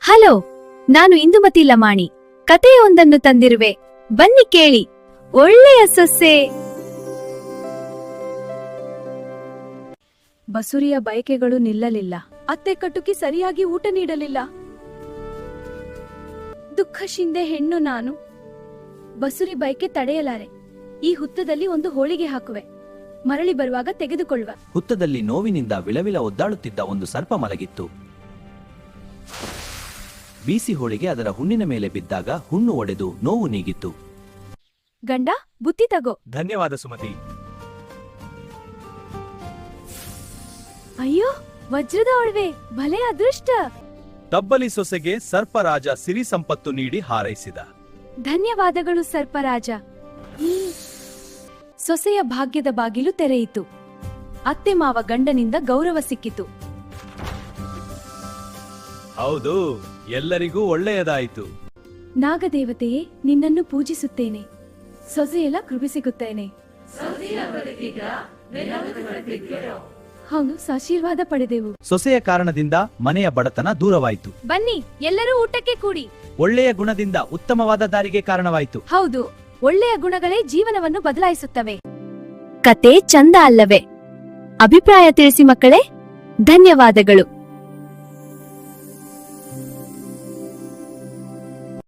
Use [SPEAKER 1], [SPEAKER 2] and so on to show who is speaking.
[SPEAKER 1] Hello, ನಾನು ಇಂದುಮತಿ ಲಮಾಣಿ ಕಥೆಯೊಂದನ್ನು ತಂದಿರುವೆ. ಬನ್ನಿ ಕೇಳಿ. ಒಳ್ಳೆಯ ಸೊಸೆ. ಬಸುರಿಯ ಬಯಕೆಗಳು ನಿಲ್ಲಲಿಲ್ಲ. ಅತ್ತೆ ಕಟುಕಿ ಸರಿಯಾಗಿ ಊಟ ನೀಡಲಿಲ್ಲ. ದುಃಖ ಶಿಂದೆ ಹೆಣ್ಣು ನಾನು. ಬಸುರಿ ಬಯಕೆ ತಡೆಯಲಾರೆ. ಈ ಹುತ್ತದಲ್ಲಿ ಒಂದು ಹೋಳಿಗೆ ಹಾಕುವೆ. ಮರಳಿ ಬರುವಾಗ ತೆಗೆದುಕೊಳ್ಳುವ.
[SPEAKER 2] ಹುತ್ತದಲ್ಲಿ ನೋವಿನಿಂದ ವಿಳವಿಳ ಒದ್ದಾಡುತ್ತಿದ್ದ ಒಂದು ಸರ್ಪ ಮಲಗಿತ್ತು. ಬೀಸಿ ಹೋಳಿಗೆ ಅದರ ಹುಣ್ಣಿನ ಮೇಲೆ ಬಿದ್ದಾಗ ಹುಣ್ಣು ಒಡೆದು ನೋವು ನೀಗಿತ್ತು.
[SPEAKER 1] ಗಂಡ, ಬುತ್ತಿ ತಗೋ.
[SPEAKER 3] ಧನ್ಯವಾದ ಸುಮತಿ.
[SPEAKER 1] ಅಯ್ಯೋ, ವಜ್ರದ ಒಡವೆ, ಭಲೆ ಅದೃಷ್ಟ.
[SPEAKER 3] ತಬ್ಬಲಿ ಸೊಸೆಗೆ ಸರ್ಪರಾಜ ಸಿರಿ ಸಂಪತ್ತು ನೀಡಿ ಹಾರೈಸಿದ.
[SPEAKER 1] ಧನ್ಯವಾದಗಳು ಸರ್ಪರಾಜ. ಸೊಸೆಯ ಭಾಗ್ಯದ ಬಾಗಿಲು ತೆರೆಯಿತು. ಅತ್ತೆ ಮಾವ ಗಂಡನಿಂದ ಗೌರವ ಸಿಕ್ಕಿತು.
[SPEAKER 3] ಹೌದು, ಎಲ್ಲರಿಗೂ ಒಳ್ಳೆಯದಾಯಿತು.
[SPEAKER 1] ನಾಗದೇವತೆಯೇ, ನಿನ್ನನ್ನು ಪೂಜಿಸುತ್ತೇನೆ. ಸೊಸೆಯೆಲ್ಲ ಕೃಪೆ ಸಿಗುತ್ತೇನೆ. ಹೌದು, ಆಶೀರ್ವಾದ ಪಡೆದೆವು.
[SPEAKER 2] ಸೊಸೆಯ ಕಾರಣದಿಂದ ಮನೆಯ ಬಡತನ ದೂರವಾಯಿತು.
[SPEAKER 1] ಬನ್ನಿ, ಎಲ್ಲರೂ ಊಟಕ್ಕೆ ಕೂಡಿ.
[SPEAKER 2] ಒಳ್ಳೆಯ ಗುಣದಿಂದ ಉತ್ತಮವಾದ ದಾರಿಗೆ ಕಾರಣವಾಯಿತು.
[SPEAKER 1] ಹೌದು, ಒಳ್ಳೆಯ ಗುಣಗಳೇ ಜೀವನವನ್ನು ಬದಲಾಯಿಸುತ್ತವೆ. ಕತೆ ಚಂದ ಅಲ್ಲವೇ? ಅಭಿಪ್ರಾಯ ತಿಳಿಸಿ ಮಕ್ಕಳೇ. ಧನ್ಯವಾದಗಳು.